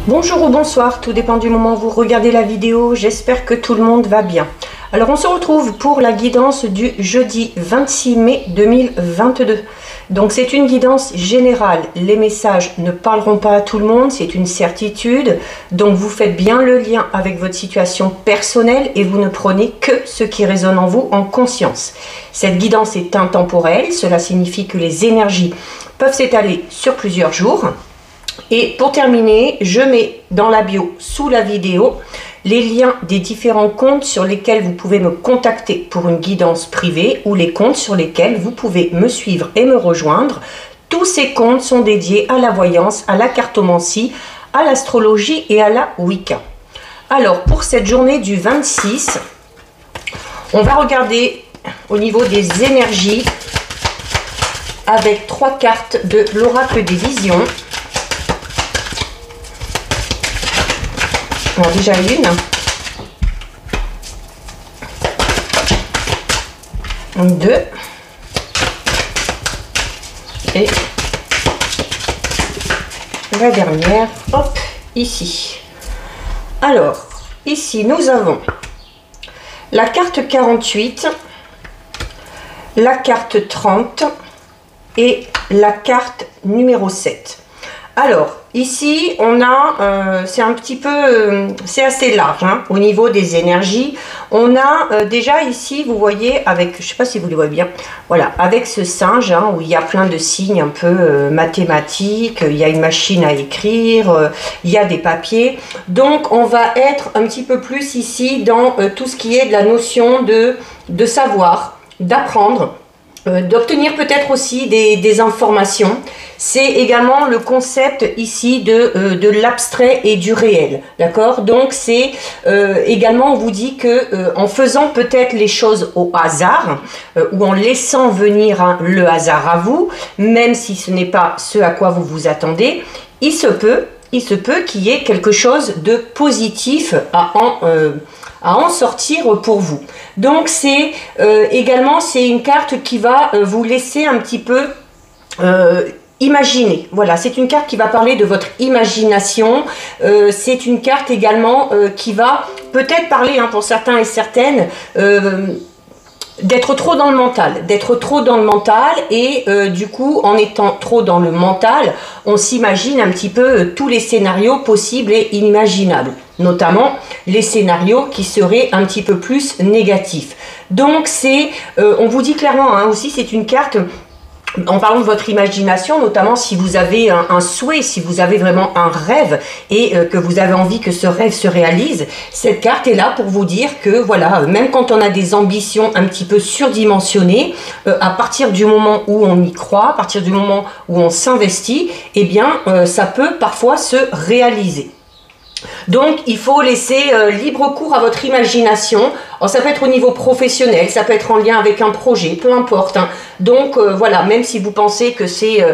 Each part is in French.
Bonjour ou bonsoir, tout dépend du moment où vous regardez la vidéo, j'espère que tout le monde va bien. Alors on se retrouve pour la guidance du jeudi 26 mai 2022. Donc c'est une guidance générale, les messages ne parleront pas à tout le monde, c'est une certitude. Donc vous faites bien le lien avec votre situation personnelle et vous ne prenez que ce qui résonne en vous en conscience. Cette guidance est intemporelle, cela signifie que les énergies peuvent s'étaler sur plusieurs jours. Et pour terminer, je mets dans la bio sous la vidéo les liens des différents comptes sur lesquels vous pouvez me contacter pour une guidance privée ou les comptes sur lesquels vous pouvez me suivre et me rejoindre. Tous ces comptes sont dédiés à la voyance, à la cartomancie, à l'astrologie et à la Wicca. Alors pour cette journée du 26, on va regarder au niveau des énergies avec 3 cartes de l'oracle des visions. Alors déjà une, 2 et la dernière, hop, ici. Alors, ici nous avons la carte 48, la carte 30 et la carte numéro 7. Alors, ici, on a, c'est un petit peu, c'est assez large hein, au niveau des énergies. On a déjà ici, vous voyez, avec, je ne sais pas si vous le voyez bien, voilà, avec ce singe hein, où il y a plein de signes un peu mathématiques, il y a une machine à écrire, il y a des papiers. Donc, on va être un petit peu plus ici dans tout ce qui est de la notion de savoir, d'apprendre, d'obtenir peut-être aussi des informations. C'est également le concept ici de l'abstrait et du réel, d'accord? Donc c'est également, on vous dit que en faisant peut-être les choses au hasard ou en laissant venir hein, le hasard à vous, même si ce n'est pas ce à quoi vous vous attendez, il se peut qu'il y ait quelque chose de positif à en sortir pour vous. Donc c'est également c'est une carte qui va vous laisser un petit peu imaginer. Voilà, c'est une carte qui va parler de votre imagination. C'est une carte également qui va peut-être parler hein, pour certains et certaines d'être trop dans le mental, et du coup en étant trop dans le mental, on s'imagine un petit peu tous les scénarios possibles et inimaginables, notamment les scénarios qui seraient un petit peu plus négatifs. Donc c'est, on vous dit clairement hein, aussi, c'est une carte en parlant de votre imagination, notamment si vous avez un souhait, si vous avez vraiment un rêve et que vous avez envie que ce rêve se réalise, cette carte est là pour vous dire que voilà, même quand on a des ambitions un petit peu surdimensionnées, à partir du moment où on y croit, à partir du moment où on s'investit, eh bien ça peut parfois se réaliser. Donc il faut laisser libre cours à votre imagination. Alors, ça peut être au niveau professionnel, ça peut être en lien avec un projet, peu importe hein. Donc voilà, même si vous pensez que c'est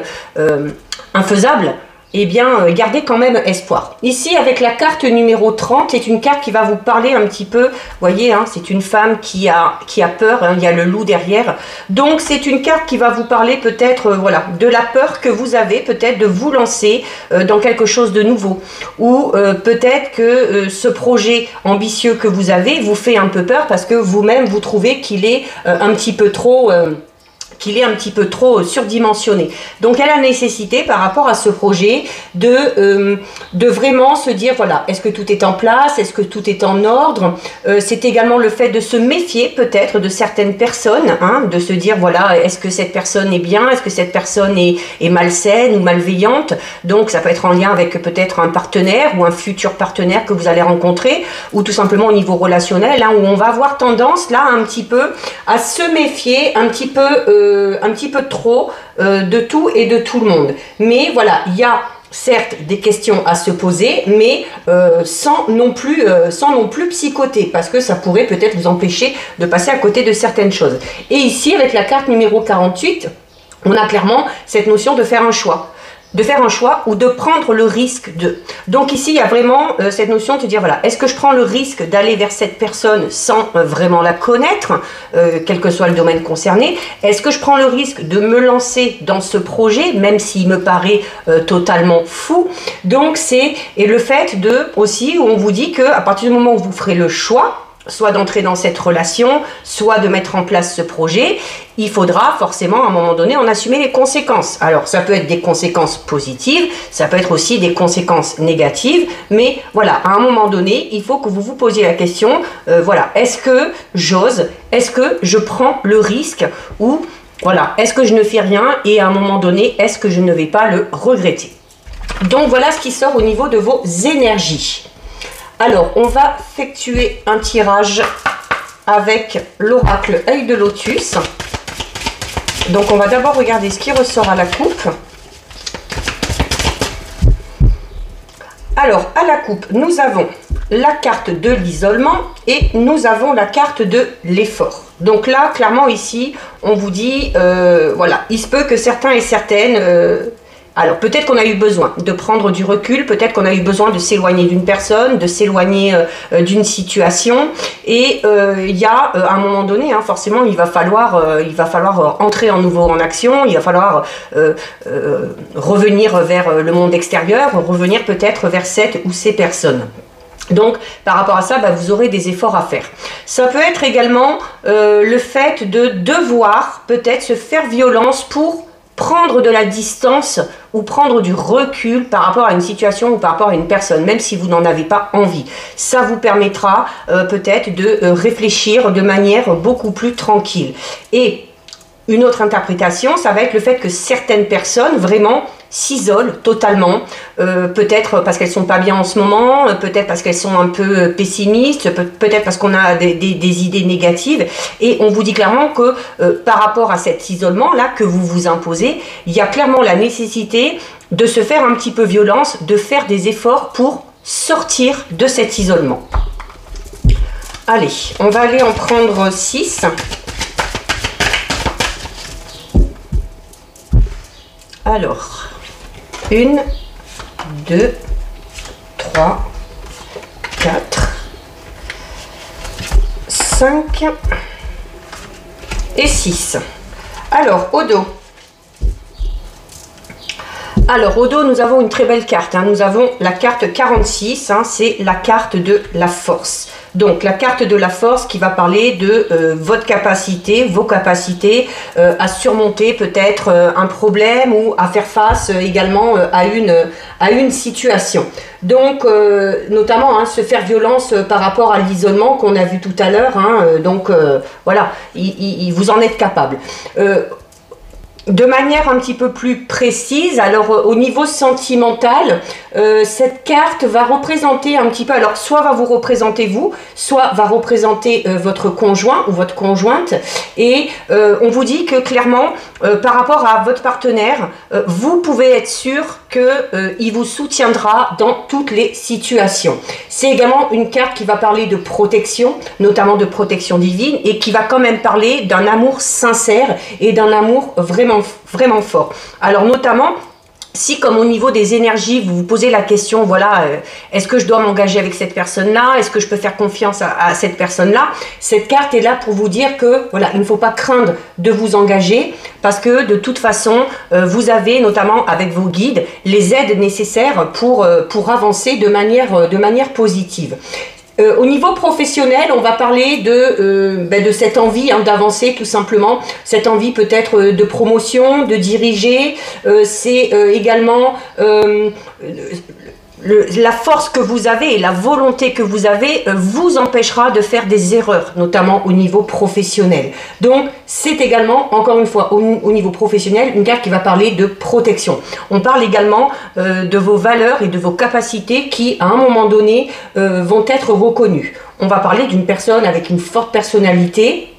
infaisable, eh bien gardez quand même espoir. Ici avec la carte numéro 30, c'est une carte qui va vous parler un petit peu, vous voyez hein, c'est une femme qui a peur hein, il y a le loup derrière. Donc c'est une carte qui va vous parler peut-être voilà, de la peur que vous avez peut-être de vous lancer dans quelque chose de nouveau, ou peut-être que ce projet ambitieux que vous avez vous fait un peu peur parce que vous-même vous trouvez qu'il est un petit peu trop surdimensionné. Donc il y a la nécessité par rapport à ce projet de vraiment se dire voilà, est-ce que tout est en place, est-ce que tout est en ordre. C'est également le fait de se méfier peut-être de certaines personnes, hein, de se dire voilà, est-ce que cette personne est bien, est-ce que cette personne est malsaine ou malveillante. Donc ça peut être en lien avec peut-être un partenaire ou un futur partenaire que vous allez rencontrer, ou tout simplement au niveau relationnel hein, où on va avoir tendance là un petit peu à se méfier un petit peu trop de tout et de tout le monde. Mais voilà, il y a certes des questions à se poser, mais sans non plus psychoter, parce que ça pourrait peut-être vous empêcher de passer à côté de certaines choses. Et ici, avec la carte numéro 48, on a clairement cette notion de faire un choix. de faire un choix ou de prendre le risque de. Donc ici, il y a vraiment cette notion de dire, voilà, est-ce que je prends le risque d'aller vers cette personne sans vraiment la connaître, quel que soit le domaine concerné? Est-ce que je prends le risque de me lancer dans ce projet, même s'il me paraît totalement fou? Donc c'est, et le fait de aussi, où on vous dit qu'à partir du moment où vous ferez le choix, soit d'entrer dans cette relation, soit de mettre en place ce projet, il faudra forcément à un moment donné en assumer les conséquences. Alors ça peut être des conséquences positives, ça peut être aussi des conséquences négatives, mais voilà, à un moment donné, il faut que vous vous posiez la question, voilà, est-ce que j'ose, est-ce que je prends le risque, ou voilà, est-ce que je ne fais rien et à un moment donné, est-ce que je ne vais pas le regretter? Donc voilà ce qui sort au niveau de vos énergies. Alors, on va effectuer un tirage avec l'oracle œil de lotus. Donc, on va d'abord regarder ce qui ressort à la coupe. Alors, à la coupe, nous avons la carte de l'isolement et nous avons la carte de l'effort. Donc là, clairement, ici, on vous dit, voilà, il se peut que certains et certaines... alors peut-être qu'on a eu besoin de prendre du recul, peut-être qu'on a eu besoin de s'éloigner d'une personne, de s'éloigner d'une situation. Et il y a à un moment donné, hein, forcément, il va falloir entrer en nouveau en action, il va falloir revenir vers le monde extérieur, revenir peut-être vers cette ou ces personnes. Donc, par rapport à ça, bah, vous aurez des efforts à faire. Ça peut être également le fait de devoir peut-être se faire violence pour prendre de la distance ou prendre du recul par rapport à une situation ou par rapport à une personne, même si vous n'en avez pas envie. Ça vous permettra peut-être de réfléchir de manière beaucoup plus tranquille. Et une autre interprétation, ça va être le fait que certaines personnes vraiment s'isolent totalement, peut-être parce qu'elles sont pas bien en ce moment, peut-être parce qu'elles sont un peu pessimistes, peut-être parce qu'on a des idées négatives, et on vous dit clairement que par rapport à cet isolement-là que vous vous imposez, il y a clairement la nécessité de se faire un petit peu violence, de faire des efforts pour sortir de cet isolement. Allez, on va aller en prendre 6. Alors, 1, 2, 3, 4, 5 et 6. Alors, au dos. Alors, au dos, nous avons une très belle carte. Hein. Nous avons la carte 46, hein, c'est la carte de la force. Donc, la carte de la force qui va parler de votre capacité, vos capacités à surmonter peut-être un problème ou à faire face également à une situation. Donc, notamment, hein, se faire violence par rapport à l'isolement qu'on a vu tout à l'heure. Hein, donc, voilà, vous en êtes capable. De manière un petit peu plus précise, alors au niveau sentimental, cette carte va représenter un petit peu, alors soit va vous représenter vous, soit va représenter votre conjoint ou votre conjointe, et on vous dit que clairement, par rapport à votre partenaire, vous pouvez être sûr qu'il vous soutiendra dans toutes les situations. C'est également une carte qui va parler de protection, notamment de protection divine, et qui va quand même parler d'un amour sincère et d'un amour vraiment fort. Alors notamment, si comme au niveau des énergies, vous vous posez la question, voilà, est-ce que je dois m'engager avec cette personne-là? Est-ce que je peux faire confiance à cette personne-là? Cette carte est là pour vous dire que, voilà, il ne faut pas craindre de vous engager parce que de toute façon, vous avez, notamment avec vos guides, les aides nécessaires pour avancer de manière positive. Au niveau professionnel, on va parler de cette envie hein, d'avancer tout simplement, cette envie peut-être de promotion, de diriger, c'est également la force que vous avez et la volonté que vous avez vous empêchera de faire des erreurs, notamment au niveau professionnel. Donc, c'est également, encore une fois, au niveau professionnel, une carte qui va parler de protection. On parle également de vos valeurs et de vos capacités qui, à un moment donné, vont être reconnues. On va parler d'une personne avec une forte personnalité,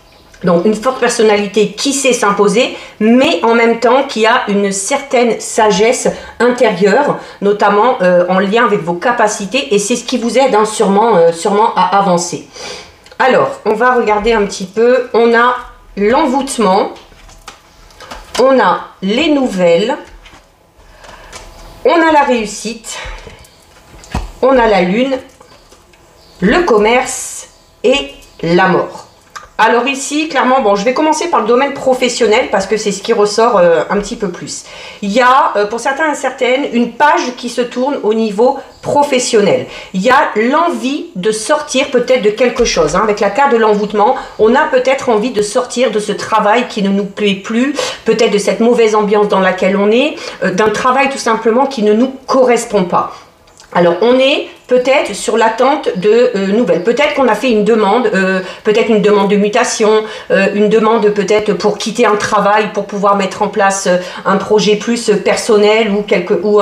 donc une forte personnalité qui sait s'imposer, mais en même temps qui a une certaine sagesse intérieure, notamment en lien avec vos capacités, et c'est ce qui vous aide hein, sûrement à avancer. Alors, on va regarder un petit peu, on a l'envoûtement, on a les nouvelles, On a la réussite, on a la lune, le commerce et la mort. Alors ici, clairement, bon, je vais commencer par le domaine professionnel parce que c'est ce qui ressort un petit peu plus. Il y a, pour certains et certaines, une page qui se tourne au niveau professionnel. Il y a l'envie de sortir peut-être de quelque chose. Hein. Avec la carte de l'envoûtement, on a peut-être envie de sortir de ce travail qui ne nous plaît plus, peut-être de cette mauvaise ambiance dans laquelle on est, d'un travail tout simplement qui ne nous correspond pas. Alors, on est peut-être sur l'attente de nouvelles. Peut-être qu'on a fait une demande, peut-être une demande de mutation, une demande peut-être pour quitter un travail, pour pouvoir mettre en place un projet plus personnel ou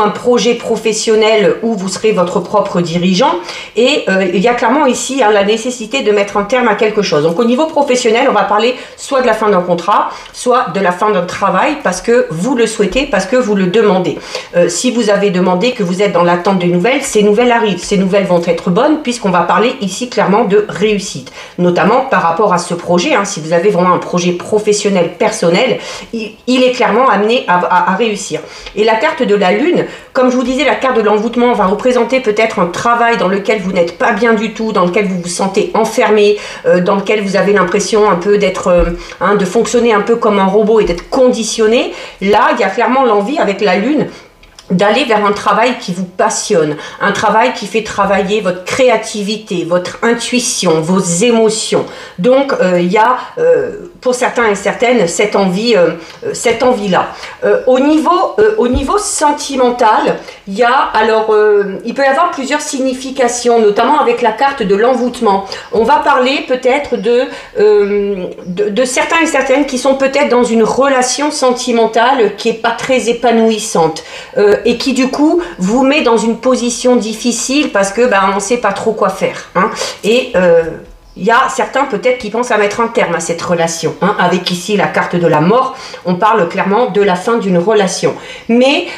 un projet professionnel où vous serez votre propre dirigeant. Et il y a clairement ici la nécessité de mettre un terme à quelque chose. Donc au niveau professionnel, on va parler soit de la fin d'un contrat, soit de la fin d'un travail parce que vous le souhaitez, parce que vous le demandez. Si vous avez demandé que vous êtes dans l'attente de nouvelles, ces nouvelles arrivent. Ces nouvelles vont être bonnes puisqu'on va parler ici clairement de réussite, notamment par rapport à ce projet. Hein, si vous avez vraiment un projet professionnel, personnel, il est clairement amené à réussir. Et la carte de la lune, comme je vous disais, la carte de l'envoûtement va représenter peut-être un travail dans lequel vous n'êtes pas bien du tout, dans lequel vous vous sentez enfermé, dans lequel vous avez l'impression un peu d'être, de fonctionner un peu comme un robot et d'être conditionné. Là, il y a clairement l'envie avec la lune d'aller vers un travail qui vous passionne, un travail qui fait travailler votre créativité, votre intuition, vos émotions. Donc, il y a, pour certains et certaines, cette envie-là. Au niveau sentimental, il y a, alors, il peut y avoir plusieurs significations, notamment avec la carte de l'envoûtement. On va parler peut-être de certains et certaines qui sont peut-être dans une relation sentimentale qui n'est pas très épanouissante. Et qui du coup vous met dans une position difficile parce que on ne sait pas trop quoi faire. Hein. Et il y a certains peut-être qui pensent à mettre un terme à cette relation. Hein. Avec ici la carte de la mort, on parle clairement de la fin d'une relation. Mais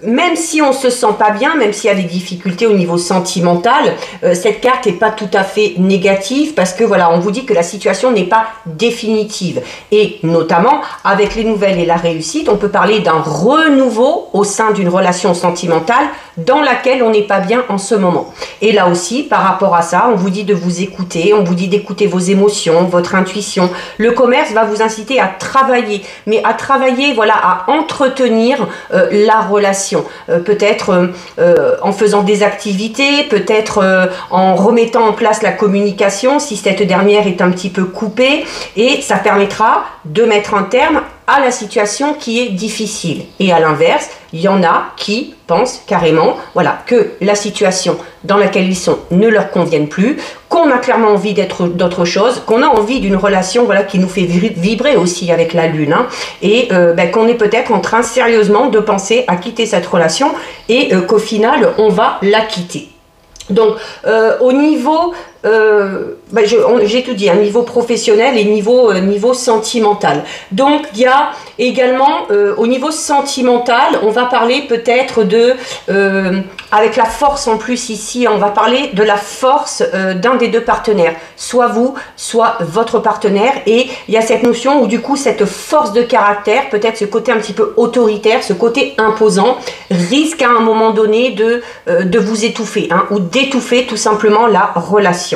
même si on se sent pas bien, même s'il y a des difficultés au niveau sentimental, cette carte n'est pas tout à fait négative parce que voilà, on vous dit que la situation n'est pas définitive. Et notamment, avec les nouvelles et la réussite, on peut parler d'un renouveau au sein d'une relation sentimentale dans laquelle on n'est pas bien en ce moment. Et là aussi, par rapport à ça, on vous dit de vous écouter, on vous dit d'écouter vos émotions, votre intuition. Le commerce va vous inciter à travailler, mais à travailler, voilà, à entretenir la relation, peut-être en faisant des activités, peut-être en remettant en place la communication si cette dernière est un petit peu coupée, et ça permettra de mettre un terme à la situation qui est difficile. Et à l'inverse, il y en a qui pensent carrément, voilà, que la situation dans laquelle ils sont ne leur convienne plus, qu'on a clairement envie d'autre chose, qu'on a envie d'une relation, voilà, qui nous fait vibrer aussi avec la lune, hein, et qu'on est peut-être en train sérieusement de penser à quitter cette relation et qu'au final on va la quitter. Donc au niveau j'ai tout dit, un niveau professionnel et niveau sentimental. Donc il y a également au niveau sentimental, on va parler peut-être de, avec la force en plus ici, on va parler de la force d'un des deux partenaires, soit vous, soit votre partenaire, et il y a cette notion où du coup cette force de caractère, peut-être ce côté un petit peu autoritaire, ce côté imposant, risque à un moment donné de vous étouffer, hein, ou d'étouffer tout simplement la relation.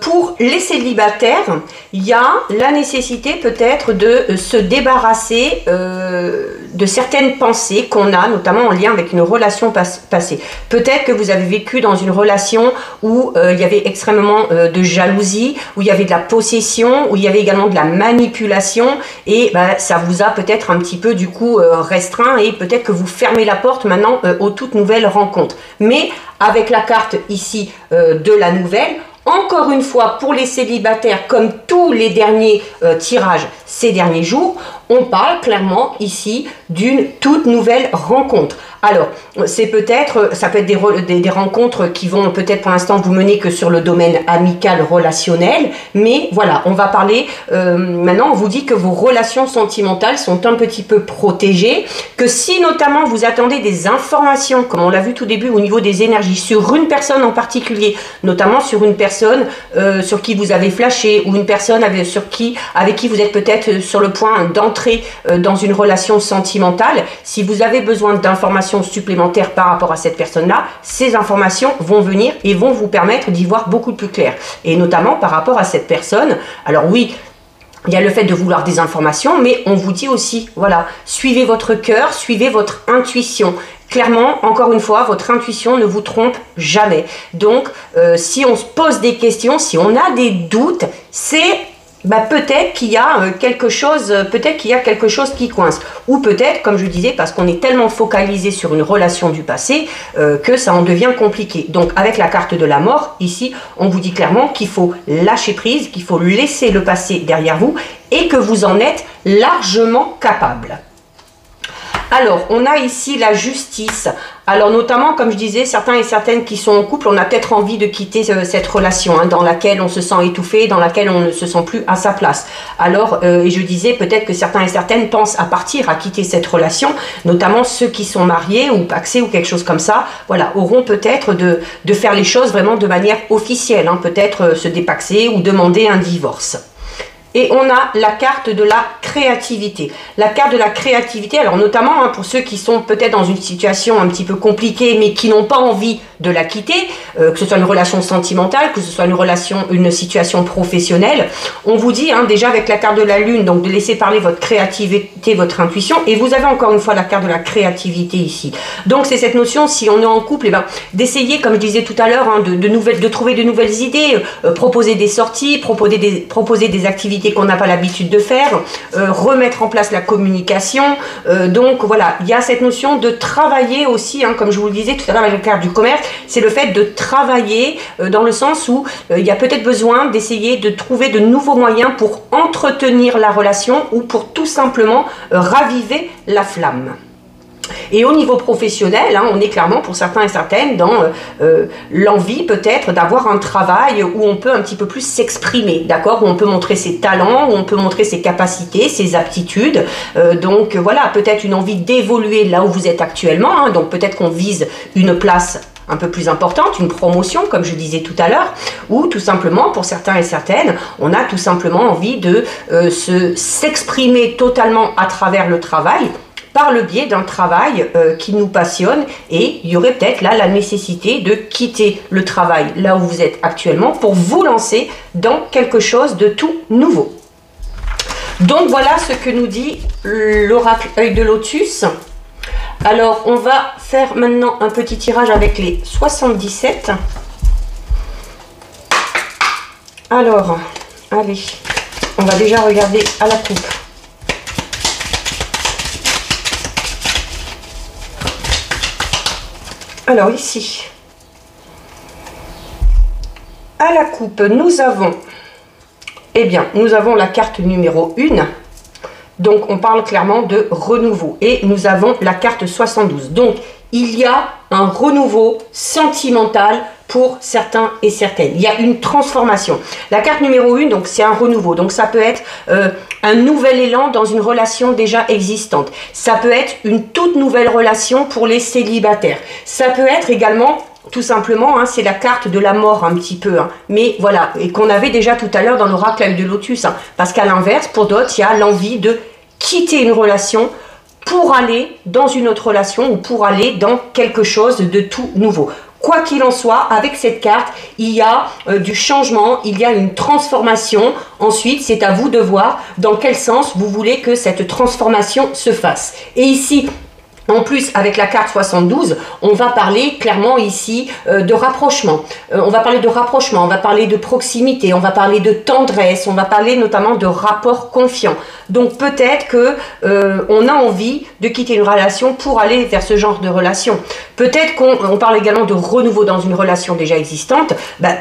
Pour les célibataires, il y a la nécessité peut-être de se débarrasser de certaines pensées qu'on a, notamment en lien avec une relation passée. Peut-être que vous avez vécu dans une relation où il y avait extrêmement de jalousie, où il y avait de la possession, où il y avait également de la manipulation, et ça vous a peut-être un petit peu du coup restreint, et peut-être que vous fermez la porte maintenant aux toutes nouvelles rencontres. Mais avec la carte ici de la nouvelle, encore une fois, pour les célibataires, comme tous les derniers tirages ces derniers jours, on parle clairement ici d'une toute nouvelle rencontre. Alors, c'est peut-être, ça peut être des rencontres qui vont peut-être pour l'instant vous mener que sur le domaine amical, relationnel, mais voilà, on va parler, maintenant on vous dit que vos relations sentimentales sont un petit peu protégées, que si notamment vous attendez des informations, comme on l'a vu tout début au niveau des énergies, sur une personne en particulier, notamment sur une personne sur qui vous avez flashé, ou une personne avec qui vous êtes peut-être êtes sur le point d'entrer dans une relation sentimentale, si vous avez besoin d'informations supplémentaires par rapport à cette personne-là, ces informations vont venir et vont vous permettre d'y voir beaucoup plus clair. Et notamment par rapport à cette personne. Alors oui, il y a le fait de vouloir des informations, mais on vous dit aussi, voilà, suivez votre cœur, suivez votre intuition. Clairement, encore une fois, votre intuition ne vous trompe jamais. Donc, si on se pose des questions, si on a des doutes, c'est peut-être qu'il y a quelque chose, qui coince. Ou peut-être, comme je disais, parce qu'on est tellement focalisé sur une relation du passé que ça en devient compliqué. Donc, avec la carte de la mort, ici, on vous dit clairement qu'il faut lâcher prise, qu'il faut laisser le passé derrière vous et que vous en êtes largement capable. Alors, on a ici la justice. Alors, notamment, comme je disais, certains et certaines qui sont en couple, on a peut-être envie de quitter cette relation dans laquelle on se sent étouffé, dans laquelle on ne se sent plus à sa place. Alors, et je disais, peut-être que certains et certaines pensent à partir, à quitter cette relation, notamment ceux qui sont mariés ou pacsés ou quelque chose comme ça, voilà, auront peut-être de faire les choses vraiment de manière officielle, peut-être se dépaxer ou demander un divorce. Et on a la carte de la créativité. La carte de la créativité, alors notamment pour ceux qui sont peut-être dans une situation un petit peu compliquée, mais qui n'ont pas envie de la quitter, que ce soit une relation sentimentale, que ce soit une situation professionnelle, on vous dit déjà avec la carte de la lune, donc de laisser parler votre créativité, votre intuition, et vous avez encore une fois la carte de la créativité ici. Donc c'est cette notion, si on est en couple, d'essayer, comme je disais tout à l'heure, de trouver de nouvelles idées, proposer des sorties, proposer des activités qu'on n'a pas l'habitude de faire, remettre en place la communication. Donc voilà, il y a cette notion de travailler aussi, comme je vous le disais tout à l'heure avec la carte du commerce, c'est le fait de travailler dans le sens où il y a peut-être besoin d'essayer de trouver de nouveaux moyens pour entretenir la relation ou pour tout simplement raviver la flamme. Et au niveau professionnel, on est clairement pour certains et certaines dans l'envie peut-être d'avoir un travail où on peut un petit peu plus s'exprimer, d'accord, où on peut montrer ses talents, où on peut montrer ses capacités, ses aptitudes. Donc voilà, peut-être une envie d'évoluer là où vous êtes actuellement, donc peut-être qu'on vise une place un peu plus importante, une promotion comme je disais tout à l'heure, ou tout simplement pour certains et certaines, on a tout simplement envie de s'exprimer totalement à travers le travail, par le biais d'un travail qui nous passionne, et il y aurait peut-être là la nécessité de quitter le travail là où vous êtes actuellement pour vous lancer dans quelque chose de tout nouveau. Donc voilà ce que nous dit l'oracle œil de lotus. Alors on va faire maintenant un petit tirage avec les 77. Alors, allez, on va déjà regarder à la coupe. Alors ici, à la coupe, nous avons la carte numéro 1. Donc on parle clairement de renouveau. Et nous avons la carte 72. Donc il y a un renouveau sentimental pour certains et certaines. Il y a une transformation. La carte numéro 1, donc c'est un renouveau. Donc ça peut être un nouvel élan dans une relation déjà existante. Ça peut être une toute nouvelle relation pour les célibataires. Ça peut être également, tout simplement, c'est la carte de la mort un petit peu. Mais voilà, et qu'on avait déjà tout à l'heure dans l'oracle œil de lotus. Parce qu'à l'inverse, pour d'autres, il y a l'envie de quitter une relation pour aller dans une autre relation ou pour aller dans quelque chose de tout nouveau. Quoi qu'il en soit, avec cette carte, il y a du changement, il y a une transformation. Ensuite, c'est à vous de voir dans quel sens vous voulez que cette transformation se fasse. Et ici, en plus, avec la carte 72, on va parler clairement ici de rapprochement. On va parler de rapprochement, on va parler de proximité, on va parler de tendresse, on va parler notamment de rapport confiant. Donc peut-être que on a envie de quitter une relation pour aller vers ce genre de relation. Peut-être qu'on parle également de renouveau dans une relation déjà existante.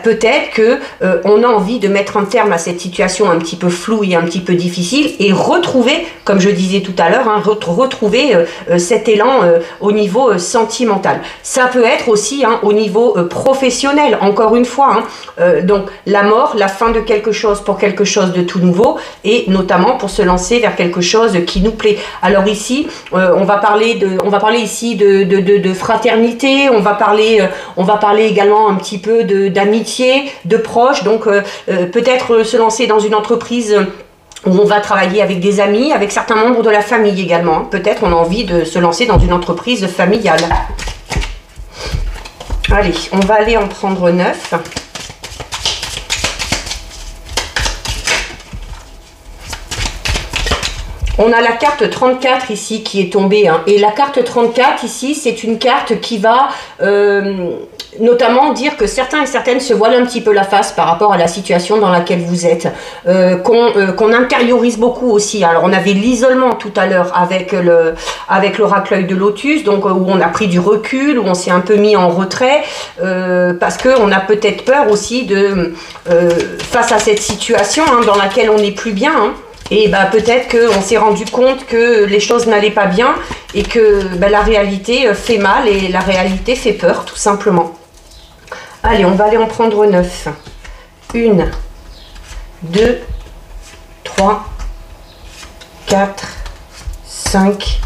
Peut-être que on a envie de mettre un terme à cette situation un petit peu floue et un petit peu difficile et retrouver, comme je disais tout à l'heure, retrouver cet élan au niveau sentimental. Ça peut être aussi au niveau professionnel, encore une fois. Donc la mort, la fin de quelque chose pour quelque chose de tout nouveau et notamment pour se lancer vers quelque chose qui nous plaît. Alors ici, on va parler ici de fraternité, on va parler également un petit peu d'amitié, de proches. Donc peut-être se lancer dans une entreprise où on va travailler avec des amis, avec certains membres de la famille également. Peut-être on a envie de se lancer dans une entreprise familiale. Allez, on va aller en prendre 9. On a la carte 34 ici qui est tombée. Hein. Et la carte 34 ici, c'est une carte qui va notamment dire que certains et certaines se voilent un petit peu la face par rapport à la situation dans laquelle vous êtes. Qu'on intériorise beaucoup aussi. Alors on avait l'isolement tout à l'heure avec l'oracle œil de lotus, donc où on a pris du recul, où on s'est un peu mis en retrait, parce qu'on a peut-être peur aussi de face à cette situation hein, dans laquelle on n'est plus bien. Hein. Et bah, peut-être qu'on s'est rendu compte que les choses n'allaient pas bien et que bah, la réalité fait mal et la réalité fait peur, tout simplement. Allez, on va aller en prendre 9. 1, 2, 3, 4, 5,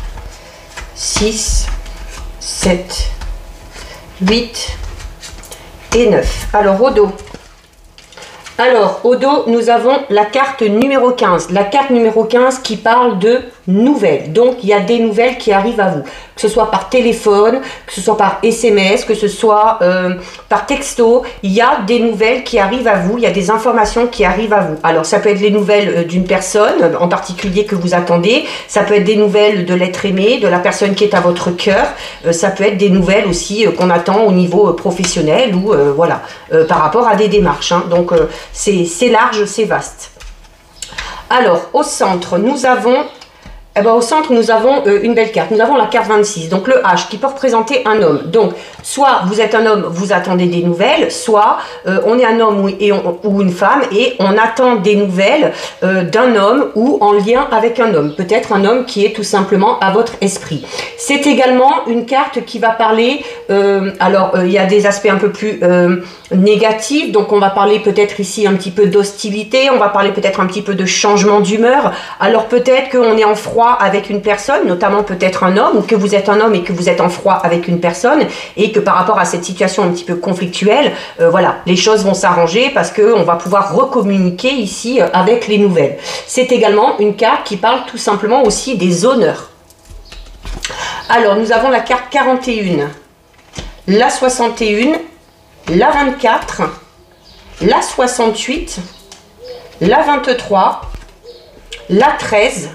6, 7, 8 et 9. Alors, au dos. Alors, au dos, nous avons la carte numéro 15. La carte numéro 15 qui parle de nouvelles. Donc, il y a des nouvelles qui arrivent à vous. Que ce soit par téléphone, que ce soit par SMS, que ce soit par texto. Il y a des nouvelles qui arrivent à vous. Il y a des informations qui arrivent à vous. Alors, ça peut être les nouvelles d'une personne en particulier que vous attendez. Ça peut être des nouvelles de l'être aimé, de la personne qui est à votre cœur. Ça peut être des nouvelles aussi qu'on attend au niveau professionnel ou voilà, par rapport à des démarches. Hein. Donc, c'est large, c'est vaste. Alors, au centre, nous avons... Eh ben, au centre, nous avons une belle carte. Nous avons la carte 26, donc le H, qui peut représenter un homme. Donc, soit vous êtes un homme, vous attendez des nouvelles, soit on est un homme ou une femme et on attend des nouvelles d'un homme ou en lien avec un homme. Peut-être un homme qui est tout simplement à votre esprit. C'est également une carte qui va parler, il y a des aspects un peu plus négatifs, donc on va parler peut-être ici un petit peu d'hostilité, on va parler peut-être un petit peu de changement d'humeur. Alors peut-être qu'on est en froid avec une personne, notamment peut-être un homme, ou que vous êtes un homme et que vous êtes en froid avec une personne, et que par rapport à cette situation un petit peu conflictuelle, voilà, les choses vont s'arranger parce qu'on va pouvoir recommuniquer ici avec les nouvelles. C'est également une carte qui parle tout simplement aussi des honneurs. Alors, nous avons la carte 41, la 61, la 24, la 68, la 23, la 13,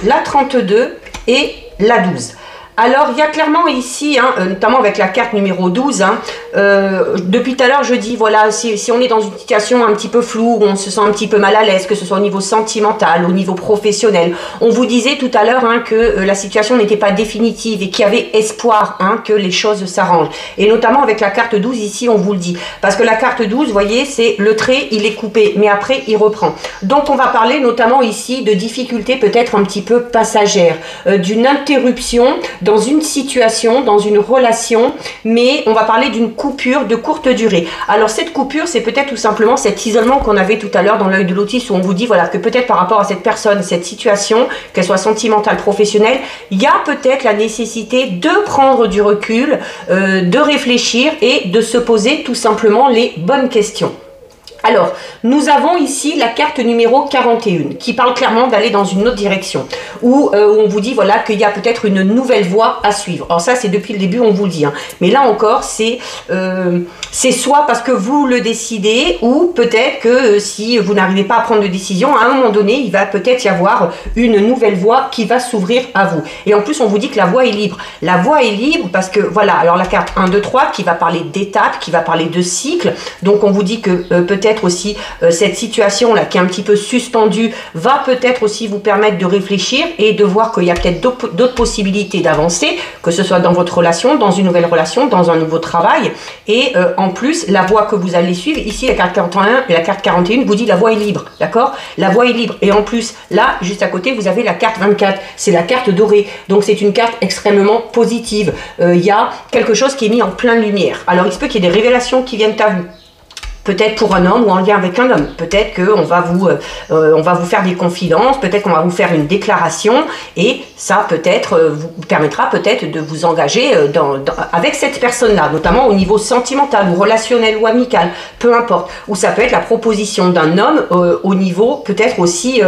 la 32 et la 12. Alors, il y a clairement ici, hein, notamment avec la carte numéro 12, hein, depuis tout à l'heure, je dis, voilà, si on est dans une situation un petit peu floue, où on se sent un petit peu mal à l'aise, que ce soit au niveau sentimental, au niveau professionnel, on vous disait tout à l'heure hein, que la situation n'était pas définitive et qu'il y avait espoir hein, que les choses s'arrangent. Et notamment avec la carte 12, ici, on vous le dit. Parce que la carte 12, vous voyez, c'est le trait, il est coupé, mais après, il reprend. Donc, on va parler notamment ici de difficultés peut-être un petit peu passagères, d'une interruption dans une situation, dans une relation, mais on va parler d'une coupure de courte durée. Alors cette coupure, c'est peut-être tout simplement cet isolement qu'on avait tout à l'heure dans l'œil de lotus, où on vous dit voilà que peut-être par rapport à cette personne, cette situation, qu'elle soit sentimentale, professionnelle, il y a peut-être la nécessité de prendre du recul, de réfléchir et de se poser tout simplement les bonnes questions. Alors, nous avons ici la carte numéro 41 qui parle clairement d'aller dans une autre direction où on vous dit voilà qu'il y a peut-être une nouvelle voie à suivre. Alors ça, c'est depuis le début, on vous le dit. Hein. Mais là encore, c'est soit parce que vous le décidez ou peut-être que si vous n'arrivez pas à prendre de décision, à un moment donné, il va peut-être y avoir une nouvelle voie qui va s'ouvrir à vous. Et en plus, on vous dit que la voie est libre. La voie est libre parce que, voilà, alors la carte 1, 2, 3 qui va parler d'étapes, qui va parler de cycles. Donc, on vous dit que peut-être aussi cette situation là qui est un petit peu suspendue va peut-être aussi vous permettre de réfléchir et de voir qu'il y a peut-être d'autres possibilités d'avancer, que ce soit dans votre relation, dans une nouvelle relation, dans un nouveau travail. Et en plus, la voie que vous allez suivre, ici la carte 41 et la carte 41 vous dit la voie est libre, d'accord? La voie est libre. Et en plus, là, juste à côté, vous avez la carte 24, c'est la carte dorée. Donc c'est une carte extrêmement positive. Il y a quelque chose qui est mis en pleine lumière. Alors il se peut qu'il y ait des révélations qui viennent à vous. peut-être pour un homme ou en lien avec un homme. Peut-être qu'on va vous faire des confidences, peut-être qu'on va vous faire une déclaration et ça peut-être vous permettra peut-être de vous engager avec cette personne-là, notamment au niveau sentimental ou relationnel ou amical, peu importe. Ou ça peut être la proposition d'un homme au niveau peut-être aussi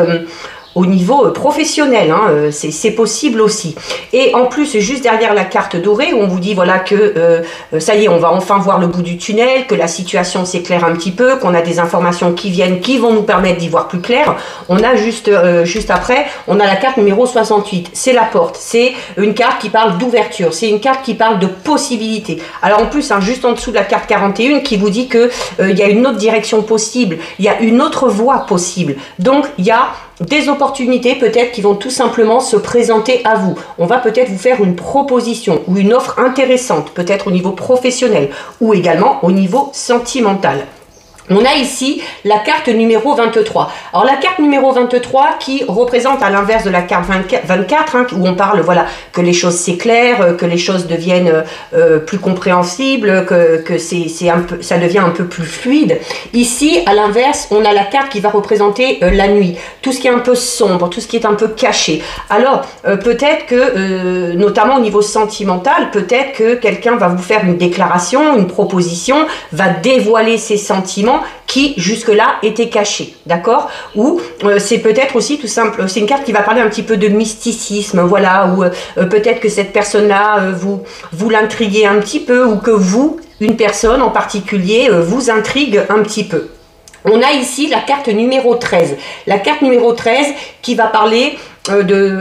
au niveau professionnel, hein, c'est possible aussi. Et en plus, juste derrière la carte dorée, où on vous dit voilà que ça y est, on va enfin voir le bout du tunnel, que la situation s'éclaire un petit peu, qu'on a des informations qui viennent, qui vont nous permettre d'y voir plus clair. On a juste après, on a la carte numéro 68. C'est la porte. C'est une carte qui parle d'ouverture. C'est une carte qui parle de possibilités. Alors en plus, hein, juste en dessous de la carte 41, qui vous dit que il y a une autre direction possible, il y a une autre voie possible. Donc il y a des opportunités peut-être qui vont tout simplement se présenter à vous. On va peut-être vous faire une proposition ou une offre intéressante, peut-être au niveau professionnel ou également au niveau sentimental. On a ici la carte numéro 23. Alors la carte numéro 23 qui représente à l'inverse de la carte 24, hein, où on parle voilà que les choses s'éclairent, que les choses deviennent plus compréhensibles, que ça devient un peu plus fluide. Ici, à l'inverse, on a la carte qui va représenter la nuit, tout ce qui est un peu sombre, tout ce qui est un peu caché. Alors peut-être que, notamment au niveau sentimental, peut-être que quelqu'un va vous faire une déclaration, une proposition, va dévoiler ses sentiments qui jusque-là étaient cachés, d'accord? Ou c'est peut-être aussi tout simple, c'est une carte qui va parler un petit peu de mysticisme, voilà, ou peut-être que cette personne-là vous l'intriguez un petit peu, ou que vous, une personne en particulier, vous intrigue un petit peu. On a ici la carte numéro 13. La carte numéro 13 qui va parler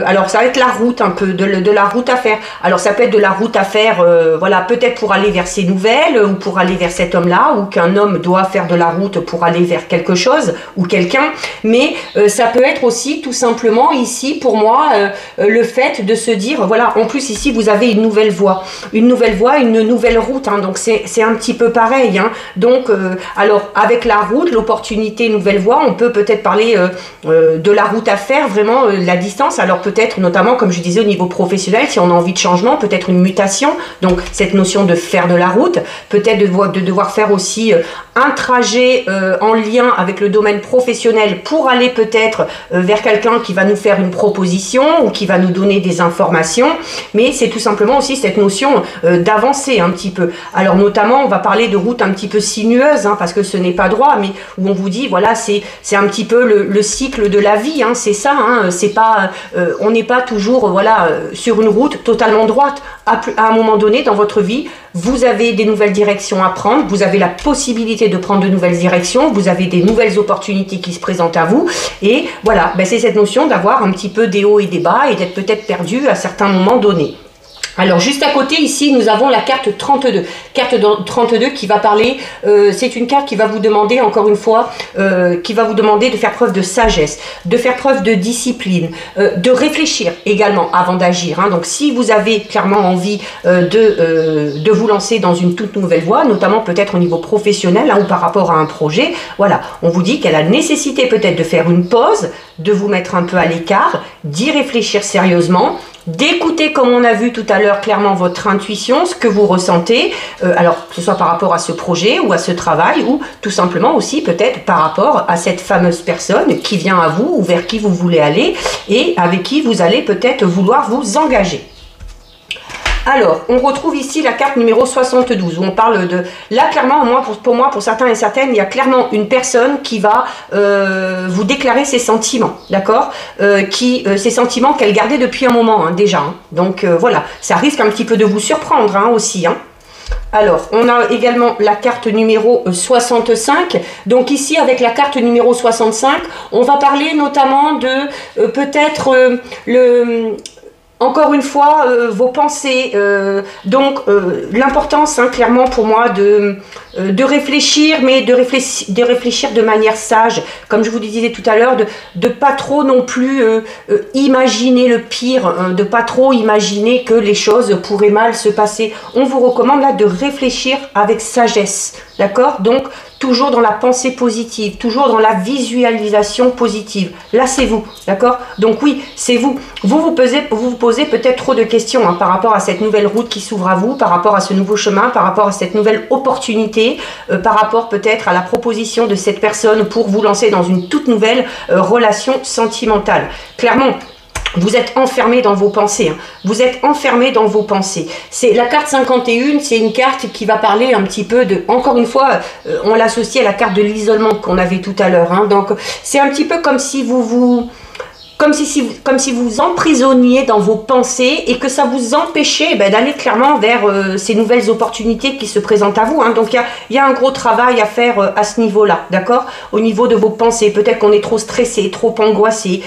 alors ça va être la route un peu, de la route à faire. Alors ça peut être de la route à faire, voilà, peut-être pour aller vers ses nouvelles, ou pour aller vers cet homme-là, ou qu'un homme doit faire de la route pour aller vers quelque chose, ou quelqu'un. Mais ça peut être aussi tout simplement ici, pour moi, le fait de se dire, voilà, en plus ici vous avez une nouvelle voie, une nouvelle route, hein, donc c'est un petit peu pareil, hein. Donc, alors avec la route, l'opportunité, nouvelle voie, on peut peut-être parler de la route à faire, vraiment la distance. Alors peut-être notamment comme je disais au niveau professionnel, si on a envie de changement, peut-être une mutation, donc cette notion de faire de la route, peut-être de devoir faire aussi un trajet en lien avec le domaine professionnel pour aller peut-être vers quelqu'un qui va nous faire une proposition ou qui va nous donner des informations, mais c'est tout simplement aussi cette notion d'avancer un petit peu. Alors notamment on va parler de route un petit peu sinueuse, hein, parce que ce n'est pas droit, mais où on vous dit voilà c'est un petit peu le cycle de la vie, hein, c'est ça, hein, c'est pas on n'est pas toujours voilà sur une route totalement droite. À un moment donné dans votre vie, vous avez des nouvelles directions à prendre, vous avez la possibilité de prendre de nouvelles directions, vous avez des nouvelles opportunités qui se présentent à vous, et voilà, ben c'est cette notion d'avoir un petit peu des hauts et des bas et d'être peut-être perdu à certains moments donnés. Alors juste à côté ici nous avons la carte 32, carte 32 qui va parler, c'est une carte qui va vous demander encore une fois, qui va vous demander de faire preuve de sagesse, de faire preuve de discipline, de réfléchir également avant d'agir, hein. Donc si vous avez clairement envie de vous lancer dans une toute nouvelle voie, notamment peut-être au niveau professionnel, hein, ou par rapport à un projet, voilà, on vous dit qu'il y a la nécessité peut-être de faire une pause, de vous mettre un peu à l'écart, d'y réfléchir sérieusement, d'écouter comme on a vu tout à l'heure clairement votre intuition, ce que vous ressentez, alors que ce soit par rapport à ce projet ou à ce travail, ou tout simplement aussi peut-être par rapport à cette fameuse personne qui vient à vous ou vers qui vous voulez aller et avec qui vous allez peut-être vouloir vous engager. Alors, on retrouve ici la carte numéro 72, où on parle de... Là, clairement, pour moi, pour certains et certaines, il y a clairement une personne qui va vous déclarer ses sentiments, d'accord, ces sentiments qu'elle gardait depuis un moment, hein, déjà. Hein. Donc, voilà, ça risque un petit peu de vous surprendre, hein, aussi, hein. Alors, on a également la carte numéro 65. Donc ici, avec la carte numéro 65, on va parler notamment de peut-être encore une fois, vos pensées, donc l'importance, hein, clairement pour moi, de réfléchir, mais de réfléchir de manière sage, comme je vous le disais tout à l'heure, de pas trop non plus imaginer le pire, hein, de pas trop imaginer que les choses pourraient mal se passer. On vous recommande là de réfléchir avec sagesse, d'accord? Donc, toujours dans la pensée positive, toujours dans la visualisation positive. Là, c'est vous, d'accord? Donc oui, c'est vous. Vous posez peut-être trop de questions hein, par rapport à cette nouvelle route qui s'ouvre à vous, par rapport à ce nouveau chemin, par rapport à cette nouvelle opportunité, par rapport peut-être à la proposition de cette personne pour vous lancer dans une toute nouvelle relation sentimentale. Clairement, vous êtes enfermé dans vos pensées. Hein. Vous êtes enfermé dans vos pensées. C'est la carte 51, c'est une carte qui va parler un petit peu de... Encore une fois, on l'associe à la carte de l'isolement qu'on avait tout à l'heure. Hein. Donc, c'est un petit peu comme si comme si vous emprisonniez dans vos pensées et que ça vous empêchait d'aller clairement vers ces nouvelles opportunités qui se présentent à vous. Hein. Donc, il y a un gros travail à faire à ce niveau-là, d'accord? Au niveau de vos pensées, peut-être qu'on est trop stressé, trop angoissé,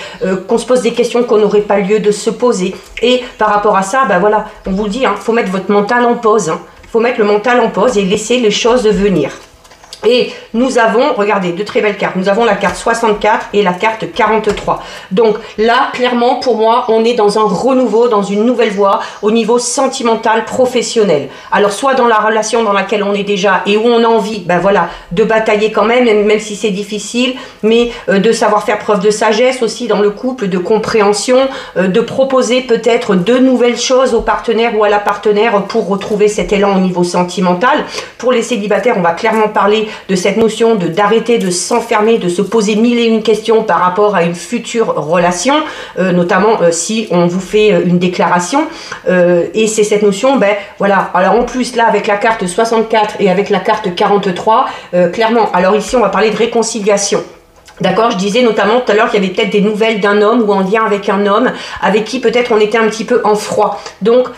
qu'on se pose des questions qu'on n'aurait pas lieu de se poser. Et par rapport à ça, voilà, on vous le dit, faut mettre votre mental en pause. Hein. Faut mettre le mental en pause et laisser les choses venir. Et nous avons, regardez, de très belles cartes. Nous avons la carte 64 et la carte 43. Donc là, clairement, pour moi, on est dans un renouveau, dans une nouvelle voie au niveau sentimental, professionnel. Alors, soit dans la relation dans laquelle on est déjà et où on a envie, voilà, de batailler quand même si c'est difficile, mais de savoir faire preuve de sagesse aussi dans le couple, de compréhension, de proposer peut-être de nouvelles choses au partenaire ou à la partenaire pour retrouver cet élan au niveau sentimental. Pour les célibataires, on va clairement parler de cette notion d'arrêter de s'enfermer, de se poser mille et une questions par rapport à une future relation, notamment si on vous fait une déclaration. Et c'est cette notion, voilà. Alors en plus, là, avec la carte 64 et avec la carte 43, clairement, alors ici, on va parler de réconciliation. D'accord, je disais notamment tout à l'heure qu'il y avait peut-être des nouvelles d'un homme ou en lien avec un homme avec qui peut-être on était un petit peu en froid. Donc,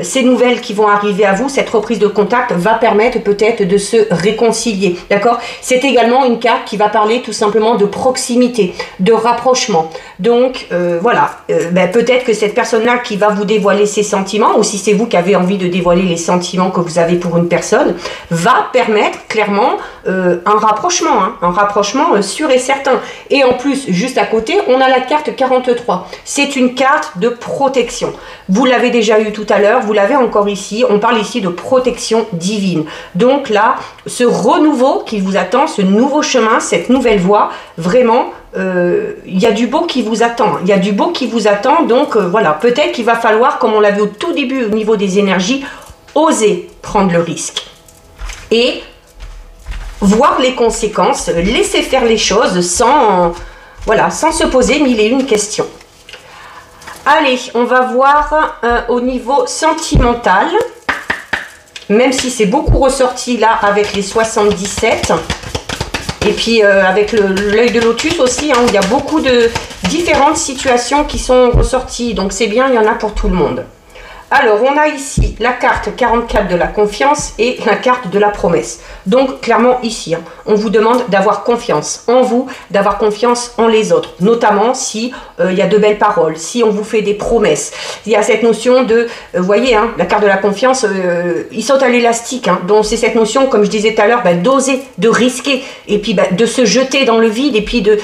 ces nouvelles qui vont arriver à vous, cette reprise de contact va permettre peut-être de se réconcilier. D'accord? C'est également une carte qui va parler tout simplement de proximité, de rapprochement. Donc, voilà, peut-être que cette personne-là qui va vous dévoiler ses sentiments, ou si c'est vous qui avez envie de dévoiler les sentiments que vous avez pour une personne, va permettre clairement un rapprochement sûr et certain. Et en plus, juste à côté, on a la carte 43. C'est une carte de protection. Vous l'avez déjà eu tout à l'heure, vous l'avez encore ici. On parle ici de protection divine. Donc là, ce renouveau qui vous attend, ce nouveau chemin, cette nouvelle voie, vraiment, il y a du beau qui vous attend. Il y a du beau qui vous attend. Donc voilà, peut-être qu'il va falloir, comme on l'a vu au tout début au niveau des énergies, oser prendre le risque. Et voir les conséquences, laisser faire les choses sans se poser mille et une questions. Allez, on va voir au niveau sentimental, même si c'est beaucoup ressorti là avec les 77, et puis avec l'œil de lotus aussi, où il y a beaucoup de différentes situations qui sont ressorties, donc c'est bien, il y en a pour tout le monde. Alors, on a ici la carte 44 de la confiance et la carte de la promesse. Donc, clairement, ici, on vous demande d'avoir confiance en vous, d'avoir confiance en les autres. Notamment si il y a de belles paroles, si on vous fait des promesses. Il y a cette notion de, vous voyez, la carte de la confiance, il saute à l'élastique. Donc, c'est cette notion, comme je disais tout à l'heure, d'oser, de risquer. Et puis, de se jeter dans le vide. Et puis, de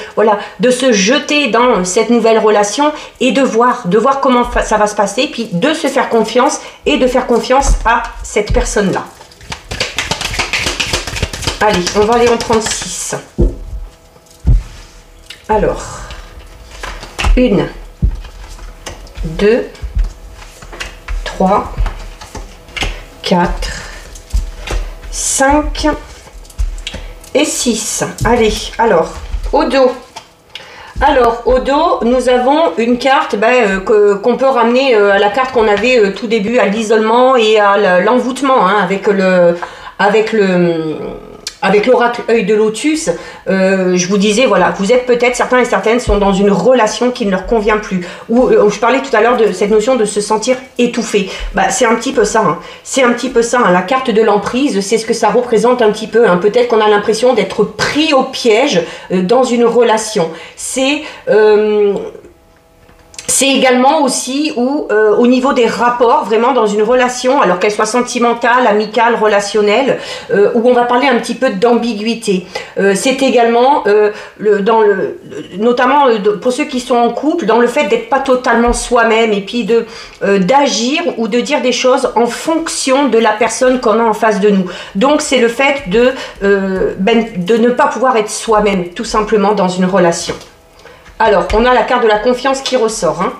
se jeter dans cette nouvelle relation et de voir comment ça va se passer. Puis, de se faire confiance et de faire confiance à cette personne-là. Allez, on va aller en prendre 6. Alors, 1, 2, 3, 4, 5 et 6. Allez, alors, au dos. Alors, au dos, nous avons une carte qu'on peut ramener à la carte qu'on avait tout début, à l'isolement et à l'envoûtement, avec l'oracle œil de lotus. Je vous disais, voilà, vous êtes peut-être, certains et certaines sont dans une relation qui ne leur convient plus. Ou je parlais tout à l'heure de cette notion de se sentir étouffé. C'est un petit peu ça. C'est un petit peu ça. La carte de l'emprise, c'est ce que ça représente un petit peu. Peut-être qu'on a l'impression d'être pris au piège dans une relation. C'est... C'est également aussi où, au niveau des rapports, vraiment dans une relation, alors qu'elle soit sentimentale, amicale, relationnelle, où on va parler un petit peu d'ambiguïté. C'est également, notamment pour ceux qui sont en couple, dans le fait d'être pas totalement soi-même et puis d'agir ou de dire des choses en fonction de la personne qu'on a en face de nous. Donc c'est le fait de ne pas pouvoir être soi-même, tout simplement, dans une relation. Alors, on a la carte de la confiance qui ressort, hein.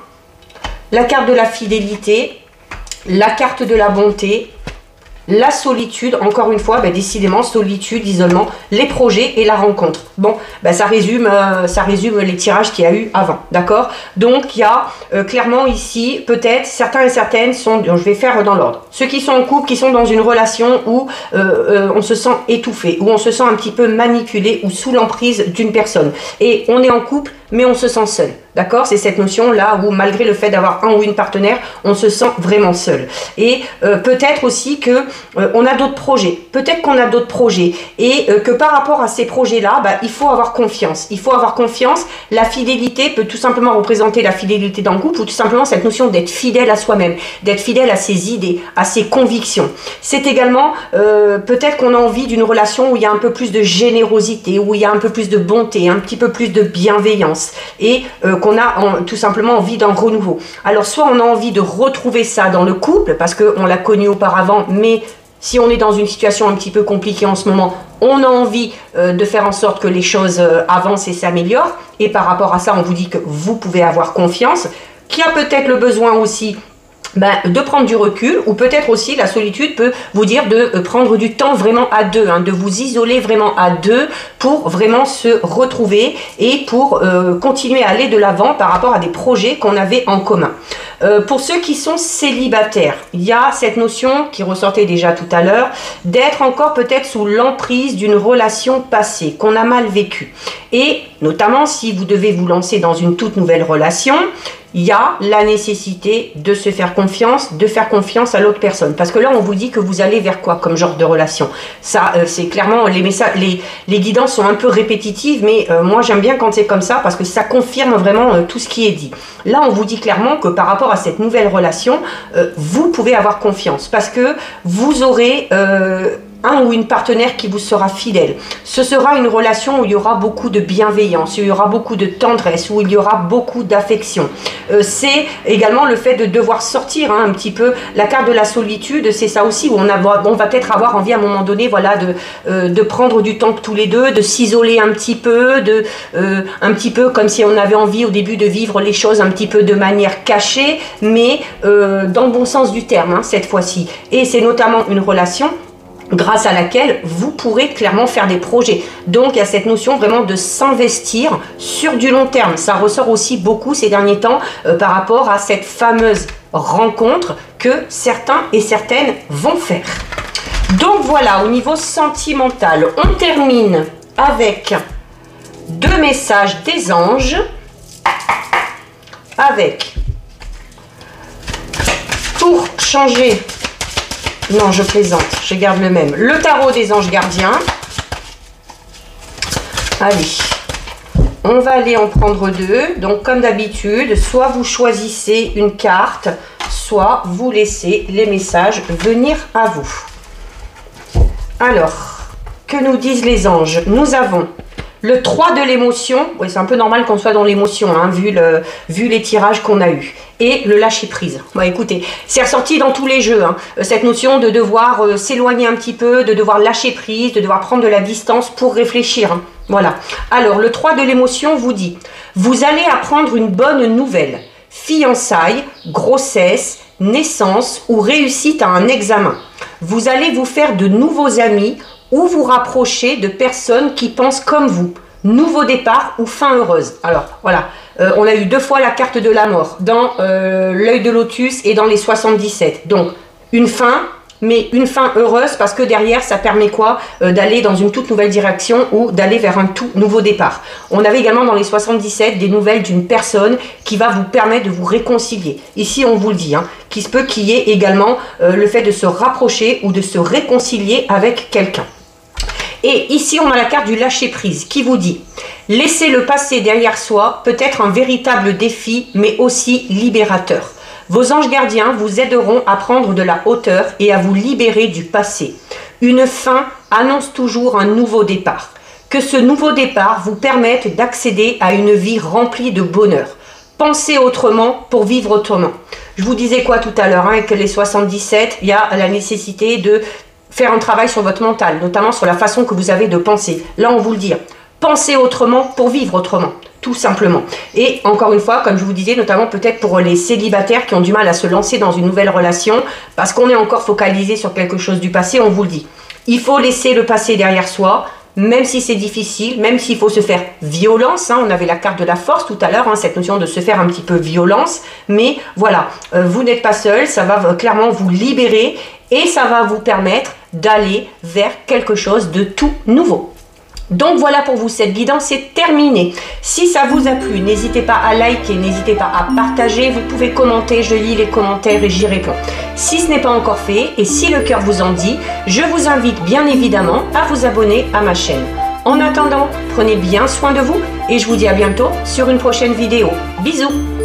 La carte de la fidélité, la carte de la bonté, la solitude, encore une fois, décidément, solitude, isolement, les projets et la rencontre. Bon, ça résume les tirages qu'il y a eu avant, d'accord? Donc, il y a clairement ici, peut-être, certains et certaines sont, je vais faire dans l'ordre, ceux qui sont en couple, qui sont dans une relation où on se sent étouffé, où on se sent un petit peu manipulé ou sous l'emprise d'une personne. Et on est en couple, mais on se sent seul. D'accord? C'est cette notion-là où, malgré le fait d'avoir un ou une partenaire, on se sent vraiment seul. Et peut-être aussi que on a d'autres projets. Peut-être qu'on a d'autres projets. Et que par rapport à ces projets-là, il faut avoir confiance. Il faut avoir confiance. La fidélité peut tout simplement représenter la fidélité dans le couple ou tout simplement cette notion d'être fidèle à soi-même, d'être fidèle à ses idées, à ses convictions. C'est également peut-être qu'on a envie d'une relation où il y a un peu plus de générosité, où il y a un peu plus de bonté, un petit peu plus de bienveillance. Et qu'on a tout simplement envie d'un renouveau. Alors soit on a envie de retrouver ça dans le couple parce qu'on l'a connu auparavant, mais si on est dans une situation un petit peu compliquée en ce moment, on a envie de faire en sorte que les choses avancent et s'améliorent. Et par rapport à ça, on vous dit que vous pouvez avoir confiance, qui a peut-être le besoin aussi de prendre du recul, ou peut-être aussi la solitude peut vous dire de prendre du temps vraiment à deux, hein, de vous isoler vraiment à deux pour vraiment se retrouver et pour continuer à aller de l'avant par rapport à des projets qu'on avait en commun. Pour ceux qui sont célibataires, il y a cette notion qui ressortait déjà tout à l'heure, d'être encore peut-être sous l'emprise d'une relation passée, qu'on a mal vécue. Et notamment si vous devez vous lancer dans une toute nouvelle relation, il y a la nécessité de se faire confiance, de faire confiance à l'autre personne. Parce que là, on vous dit que vous allez vers quoi comme genre de relation? Ça, c'est clairement, les messages, les guidances sont un peu répétitives, mais moi, j'aime bien quand c'est comme ça, parce que ça confirme vraiment tout ce qui est dit. Là, on vous dit clairement que par rapport à cette nouvelle relation, vous pouvez avoir confiance, parce que vous aurez un ou une partenaire qui vous sera fidèle. Ce sera une relation où il y aura beaucoup de bienveillance, où il y aura beaucoup de tendresse, où il y aura beaucoup d'affection. C'est également le fait de devoir sortir un petit peu. La carte de la solitude, c'est ça aussi, où on va peut-être avoir envie à un moment donné, voilà, de prendre du temps tous les deux, de s'isoler un petit peu, un petit peu comme si on avait envie au début de vivre les choses un petit peu de manière cachée, mais dans le bon sens du terme, cette fois-ci. Et c'est notamment une relation grâce à laquelle vous pourrez clairement faire des projets. Donc il y a cette notion vraiment de s'investir sur du long terme. Ça ressort aussi beaucoup ces derniers temps par rapport à cette fameuse rencontre que certains et certaines vont faire. Donc voilà, au niveau sentimental, on termine avec deux messages des anges, avec, pour changer, non, je plaisante, je garde le même. Le tarot des anges gardiens. Allez, on va aller en prendre deux. Donc, comme d'habitude, soit vous choisissez une carte, soit vous laissez les messages venir à vous. Alors, que nous disent les anges? Nous avons le 3 de l'émotion. Oui, c'est un peu normal qu'on soit dans l'émotion, hein, vu les tirages qu'on a eus. Et le lâcher prise. Bon, écoutez, c'est ressorti dans tous les jeux, hein, cette notion de devoir s'éloigner un petit peu, de devoir lâcher prise, de devoir prendre de la distance pour réfléchir. Hein. Voilà. Alors, le 3 de l'émotion vous dit, vous allez apprendre une bonne nouvelle. Fiançailles, grossesse, naissance ou réussite à un examen. Vous allez vous faire de nouveaux amis ou vous rapprocher de personnes qui pensent comme vous. Nouveau départ ou fin heureuse. Alors, voilà. On a eu deux fois la carte de la mort dans l'œil de lotus et dans les 77. Donc, une fin, mais une fin heureuse parce que derrière, ça permet quoi? D'aller dans une toute nouvelle direction ou d'aller vers un tout nouveau départ. On avait également dans les 77 des nouvelles d'une personne qui va vous permettre de vous réconcilier. Ici, on vous le dit, hein, qu'il se peut qu'il y ait également le fait de se rapprocher ou de se réconcilier avec quelqu'un. Et ici, on a la carte du lâcher-prise qui vous dit « Laisser le passé derrière soi peut être un véritable défi, mais aussi libérateur. Vos anges gardiens vous aideront à prendre de la hauteur et à vous libérer du passé. Une fin annonce toujours un nouveau départ. Que ce nouveau départ vous permette d'accéder à une vie remplie de bonheur. Pensez autrement pour vivre autrement. » Je vous disais quoi tout à l'heure, avec les 77, il y a la nécessité de faire un travail sur votre mental, notamment sur la façon que vous avez de penser. Là, on vous le dit, pensez autrement pour vivre autrement, tout simplement. Et encore une fois, comme je vous disais, notamment peut-être pour les célibataires qui ont du mal à se lancer dans une nouvelle relation, parce qu'on est encore focalisé sur quelque chose du passé, on vous le dit. Il faut laisser le passé derrière soi, même si c'est difficile, même s'il faut se faire violence, on avait la carte de la force tout à l'heure, cette notion de se faire un petit peu violence, mais voilà, vous n'êtes pas seul, ça va clairement vous libérer et ça va vous permettre d'aller vers quelque chose de tout nouveau. Donc voilà pour vous, cette guidance est terminée. Si ça vous a plu, n'hésitez pas à liker, n'hésitez pas à partager, vous pouvez commenter, je lis les commentaires et j'y réponds. Si ce n'est pas encore fait et si le cœur vous en dit, je vous invite bien évidemment à vous abonner à ma chaîne. En attendant, prenez bien soin de vous et je vous dis à bientôt sur une prochaine vidéo. Bisous!